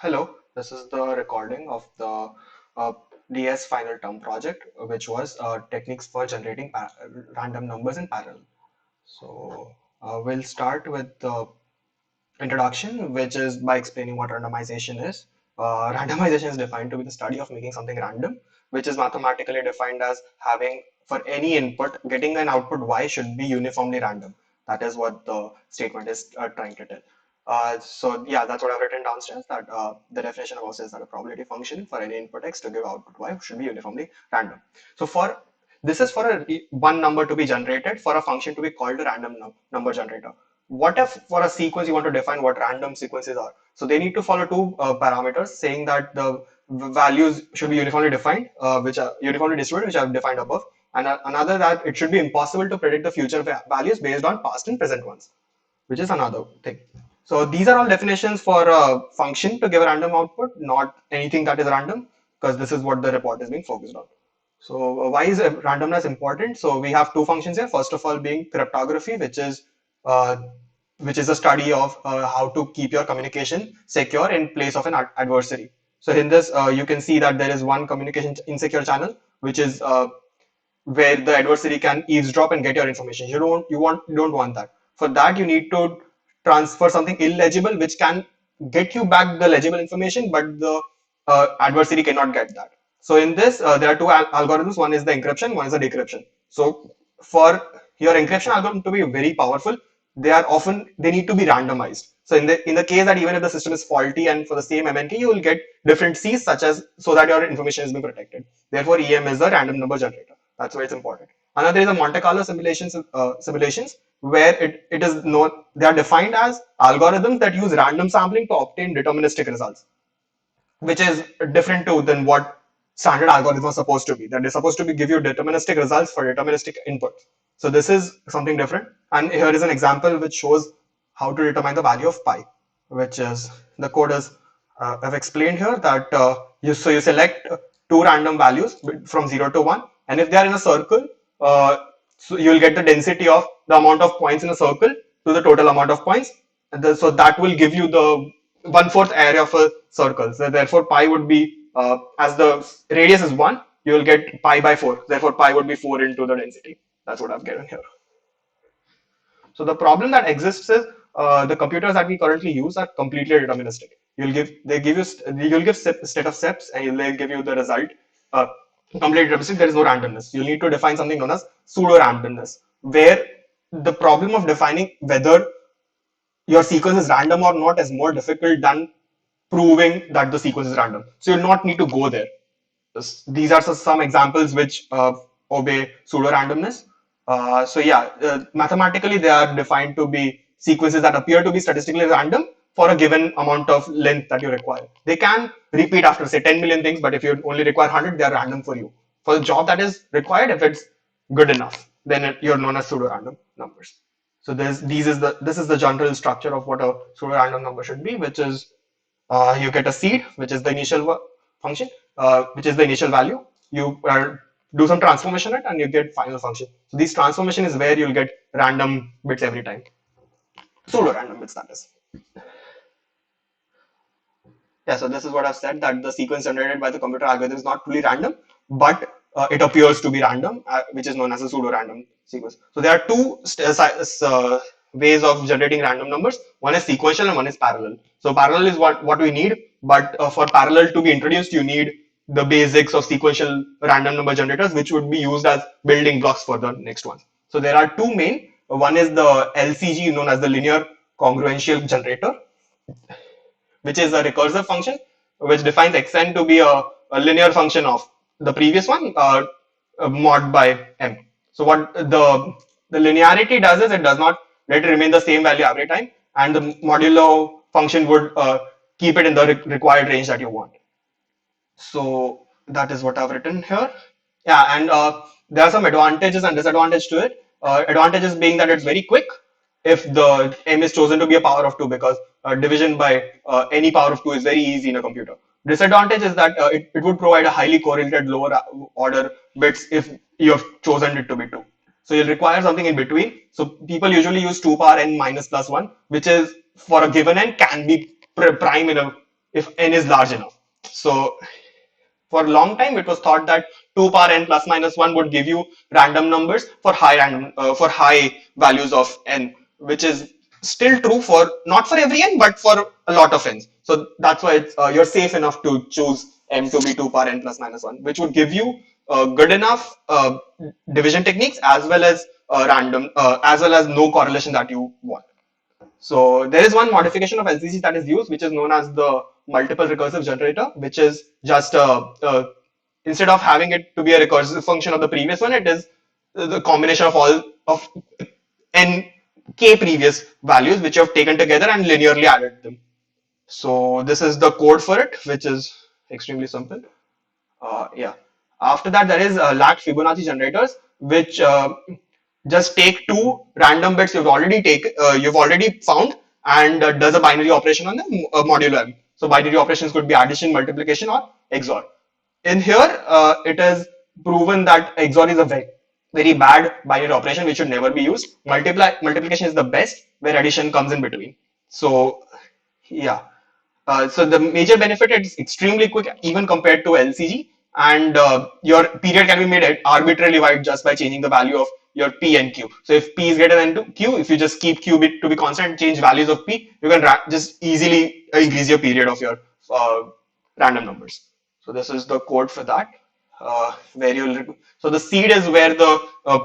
Hello, this is the recording of the uh, DS final term project, which was techniques for generating random numbers in parallel. So we'll start with the introduction, which is by explaining what randomization is. Randomization is defined to be the study of making something random, which is mathematically defined as having for any input, getting an output y should be uniformly random. That is what the statement is trying to tell. So yeah, that's what I've written downstairs. That the definition of also is that a probability function for any input x to give output y should be uniformly random. So for this is for one number to be generated for a function to be called a random number generator. What if for a sequence you want to define what random sequences are? So they need to follow two parameters saying that the values should be uniformly defined, which are uniformly distributed, which I've defined above, and another that it should be impossible to predict the future values based on past and present ones, which is another thing. So these are all definitions for a function to give a random output, not anything that is random, because this is what the report is being focused on. So why is randomness important? So we have two functions here. First of all, being cryptography, uh, which is a study of how to keep your communication secure in place of an adversary. So in this, you can see that there is one communication insecure channel, which is where the adversary can eavesdrop and get your information. You don't want that. For that, you need to transfer something illegible, which can get you back the legible information, but the adversary cannot get that. So in this, there are two algorithms. One is the encryption, one is the decryption. So for your encryption algorithm to be very powerful, they need to be randomized. So in the case that even if the system is faulty and for the same MNK, you will get different Cs such as so that your information is being protected. Therefore, EM is a random number generator. That's why it's important. Another is a Monte Carlo simulations where it is known they are defined as algorithms that use random sampling to obtain deterministic results, which is different to than what standard algorithms are supposed to be. That they're supposed to be give you deterministic results for deterministic inputs. So this is something different. And here is an example which shows how to determine the value of pi, which is the code is I've explained here that you select two random values from 0 to 1, and if they are in a circle, so you will get the density of the amount of points in a circle to the total amount of points. So that will give you the 1/4 area of a circle. So therefore, pi would be as the radius is 1, you will get pi by 4. Therefore, pi would be 4 into the density. That's what I've given here. So the problem that exists is the computers that we currently use are completely deterministic. You'll give set of steps and they'll give you the result. Uh, Completely deterministic. There is no randomness. You'll need to define something known as pseudo randomness, where the problem of defining whether your sequence is random or not is more difficult than proving that the sequence is random. So you'll not need to go there. These are some examples which obey pseudo randomness. So yeah, mathematically they are defined to be sequences that appear to be statistically random for a given amount of length that you require. They can repeat after say 10 million things, but if you only require 100, they are random for you. For the job that is required, if it's good enough, then you're known as pseudo random numbers. So this is the general structure of what a pseudo random number should be, which is you get a seed, which is the initial function, which is the initial value. You do some transformation it, and you get final function. So this transformation is where you'll get random bits every time, pseudo random bits that is. Yeah, so this is what I've said that the sequence generated by the computer algorithm is not truly random, but it appears to be random, which is known as a pseudo random sequence. So there are two ways of generating random numbers. One is sequential and one is parallel. So parallel is what we need, but for parallel to be introduced, you need the basics of sequential random number generators, which would be used as building blocks for the next one. So there are two main. One is the LCG, known as the linear congruential generator, which is a recursive function which defines xn to be a linear function of the previous one mod by m. So what the linearity does is it does not let it remain the same value every time, and the modulo function would keep it in the required range that you want. So that is what I've written here. Yeah, and there are some advantages and disadvantages to it. Advantages being that it's very quick if the m is chosen to be a power of 2, because division by any power of 2 is very easy in a computer. Disadvantage is that it would provide a highly correlated lower order bits if you have chosen it to be 2. So you'll require something in between. So people usually use 2 power n minus plus 1, which is for a given n can be prime in a if n is large enough. So for a long time, it was thought that 2 power n plus minus 1 would give you random numbers for high values of n, which is still true for not for every n, but for a lot of n's. So that's why you're safe enough to choose m to be 2 power n plus minus 1, which would give you good enough division techniques as well as as well as no correlation that you want. So there is one modification of LCG that is used, which is known as the multiple recursive generator, which is just instead of having it to be a recursive function of the previous one, it is the combination of all of n k previous values which you have taken together and linearly added them. So this is the code for it, which is extremely simple. Yeah. After that, there is lagged Fibonacci generators, which just take two random bits you've already found, and does a binary operation on the modulo m. So binary operations could be addition, multiplication, or XOR. In here, it is proven that XOR is a very bad binary operation which should never be used. Multiplication is the best, where addition comes in between. So yeah. So the major benefit, it's extremely quick even compared to LCG, and your period can be made arbitrarily wide just by changing the value of your P and Q. So if P is greater than Q, if you just keep Q to be constant, change values of P, you can just easily increase your period of your random numbers. So this is the code for that. Where you'll so the seed is where the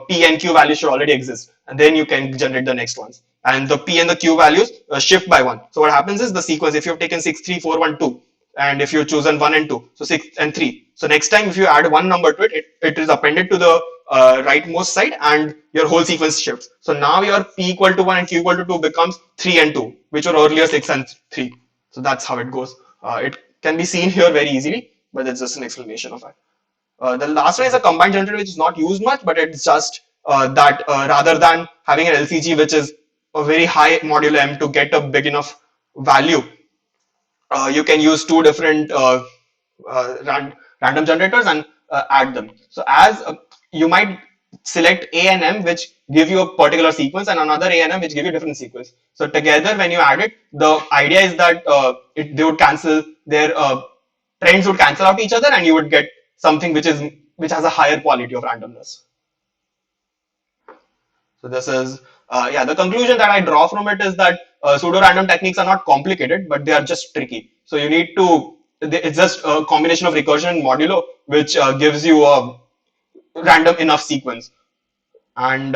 P and Q values should already exist, and then you can generate the next ones. And the P and the Q values shift by one. So what happens is the sequence, if you've taken 6, 3, 4, 1, 2, and if you've chosen 1 and 2, so 6 and 3. So next time, if you add one number to it, it is appended to the rightmost side, and your whole sequence shifts. So now your P equal to 1 and Q equal to 2 becomes 3 and 2, which were earlier 6 and 3. So that's how it goes. It can be seen here very easily, but it's just an explanation of that. The last one is a combined generator, which is not used much, but it's just that rather than having an LCG, which is a very high modulo m to get a big enough value, you can use two different random generators and add them. So as you might select A and M, which give you a particular sequence, and another A and M, which give you a different sequence. So together, when you add it, the idea is that they would cancel their trends would cancel out each other, and you would get something which has a higher quality of randomness. So this is yeah. The conclusion that I draw from it is that pseudo random techniques are not complicated, but they are just tricky. So you need to. It's just a combination of recursion and modulo, which gives you a random enough sequence. And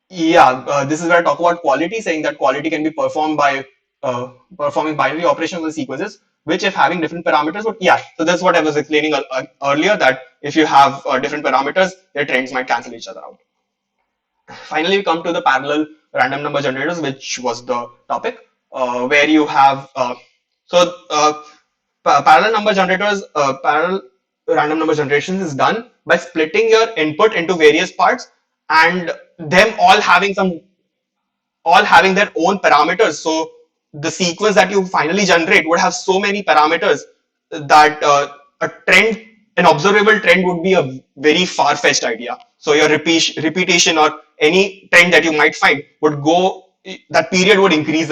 yeah, this is where I talk about quality, saying that quality can be performed by performing binary operations on sequences, which if having different parameters would, yeah, so that's what I was explaining earlier, that if you have different parameters, their trends might cancel each other out. Finally, we come to the parallel random number generators, which was the topic, where you have, so parallel number generators, parallel random number generations is done by splitting your input into various parts, and them all having their own parameters. So the sequence that you finally generate would have so many parameters that a trend, an observable trend, would be a very far-fetched idea. So your repetition or any trend that you might find would go, that period would increase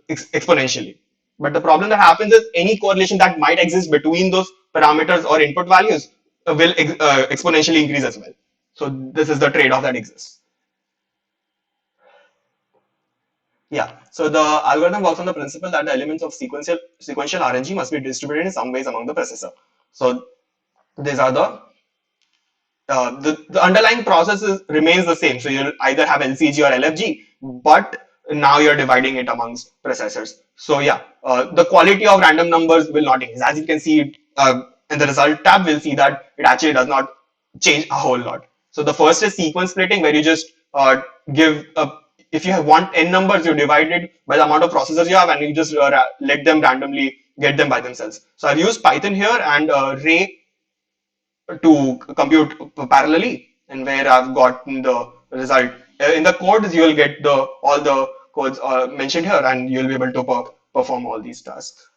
exponentially. But the problem that happens is any correlation that might exist between those parameters or input values will exponentially increase as well. So this is the trade-off that exists. Yeah. So the algorithm works on the principle that the elements of sequential RNG must be distributed in some ways among the processor. So these are the underlying process remains the same. So you'll either have LCG or LFG, but now you're dividing it amongst processors. So yeah, the quality of random numbers will not increase. As you can see in the result tab, we'll see that it actually does not change a whole lot. So the first is sequence splitting, where you just give if you have want n numbers, you divide it by the amount of processors you have, and you just let them randomly get them by themselves. So I've used Python here and Ray to compute parallelly, and where I've gotten the result. In the codes, you will get all the codes mentioned here, and you'll be able to perform all these tasks.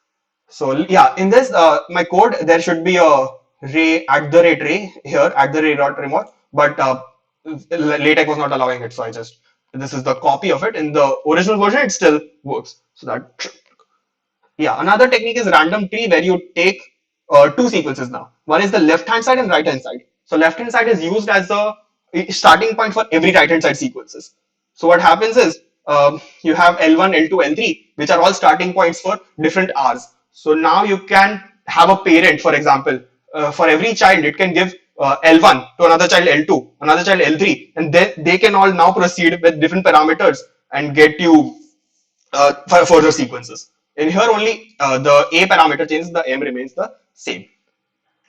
So yeah, in this my code, there should be a ray @ray here @ray.remote, but LaTeX was not allowing it, so I just this is the copy of it. In the original version, it still works. So that Yeah, another technique is random tree where you take two sequences now. One is the left hand side and right hand side. So left hand side is used as the starting point for every right hand side sequences. So what happens is you have L1, L2, L3, which are all starting points for different R's. So now you can have a parent, for example, for every child, it can give L1 to another child L2, another child L3, and then they can all now proceed with different parameters and get you for further sequences. In here only the A parameter changes, the M remains the same.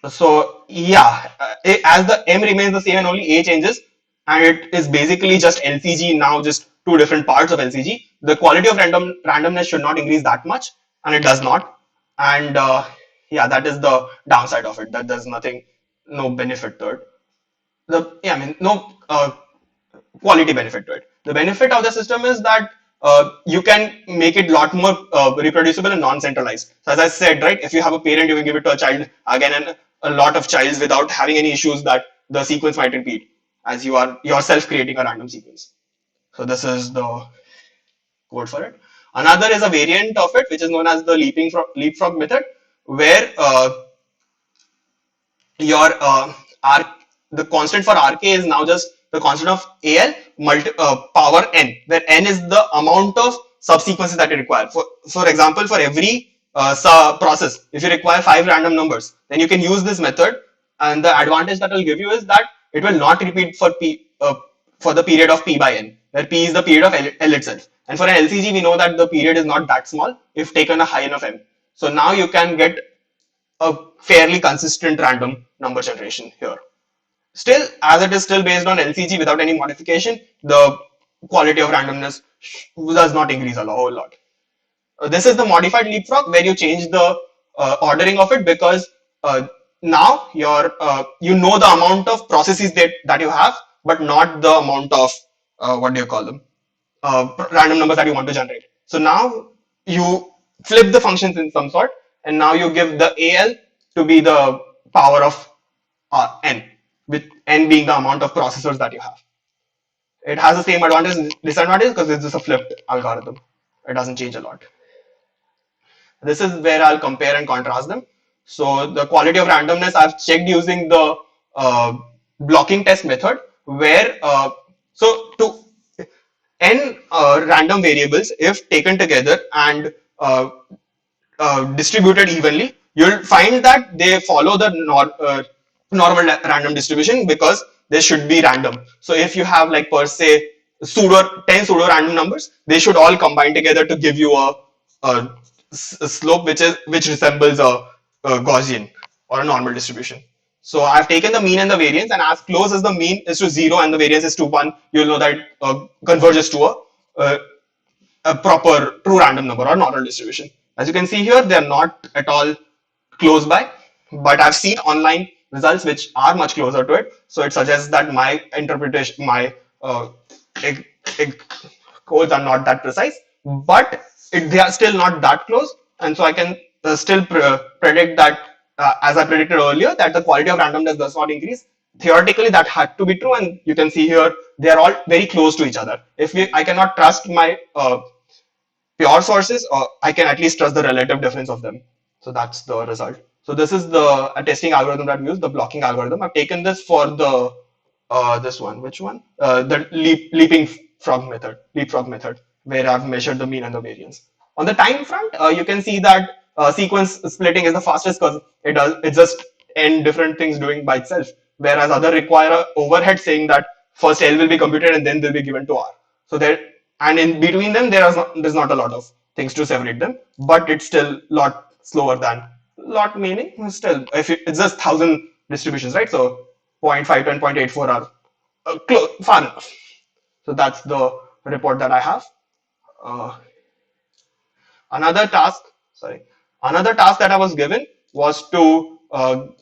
So yeah, as the M remains the same and only A changes, and it is basically just LCG now, just two different parts of LCG. The quality of randomness should not increase that much, and it does not. And yeah, that is the downside of it. That there's nothing, no benefit to it. The yeah, I mean no quality benefit to it. The benefit of the system is that you can make it a lot more reproducible and non-centralized. So as I said, right, if you have a parent, you can give it to a child again and a lot of childs without having any issues that the sequence might repeat as you are yourself creating a random sequence. So this is the code for it. Another is a variant of it, which is known as the leapfrog method, where your R the constant for RK is now just the constant of AL power n, where n is the amount of subsequences that you require. For example, for every process, if you require 5 random numbers, then you can use this method, and the advantage that will give you is that it will not repeat for p for the period of p by n, where p is the period of L itself. And for an LCG, we know that the period is not that small if taken a high enough m. So now you can get a fairly consistent random number generation here. Still, as it is still based on LCG without any modification, the quality of randomness does not increase a whole lot. This is the modified leapfrog where you change the ordering of it because now you know the amount of processes that you have, but not the amount of what do you call them random numbers that you want to generate. So now you flip the functions in some sort, and now you give the AL to be the power of n, with n being the amount of processors that you have. It has the same advantage disadvantage because it's just a flipped algorithm. It doesn't change a lot. This is where I'll compare and contrast them. So the quality of randomness I've checked using the blocking test method, where so to n random variables, if taken together and distributed evenly, you'll find that they follow the normal random distribution because they should be random. So if you have like per se 10 pseudo random numbers, they should all combine together to give you a slope which resembles a Gaussian or a normal distribution. So I've taken the mean and the variance, and as close as the mean is to 0 and the variance is to 1, you'll know that converges to uh, a proper true random number or normal distribution. As you can see here, they are not at all close by, but I've seen online results which are much closer to it. So it suggests that my interpretation, my eg- eg- codes are not that precise, but they are still not that close. And so I can still predict that, as I predicted earlier, that the quality of randomness does not increase. Theoretically, that had to be true, and you can see here they are all very close to each other. I cannot trust my pure sources, or I can at least trust the relative difference of them. So that's the result. So this is the testing algorithm that we use, the blocking algorithm. I've taken this for the this one. Which one? The leapfrog method, where I've measured the mean and the variance. On the time front, you can see that sequence splitting is the fastest because it's just n different things doing by itself. Whereas other require a overhead saying that first L will be computed and then they'll be given to R. So there, and in between them there's not a lot of things to separate them, but it's still a lot slower than lot, meaning still if it's just 1,000 distributions, right? So zero point 0.5 and 0.84 are far enough. So that's the report that I have. Uh, another task, sorry, another task that I was given was to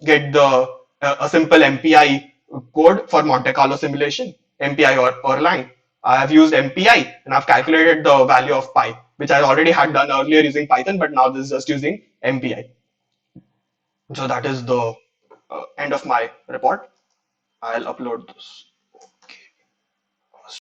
get a simple MPI code for Monte Carlo simulation, MPI or Erlang. I have used MPI and I've calculated the value of pi, which I already had done earlier using Python, but now this is just using MPI. So that is the end of my report. I'll upload this.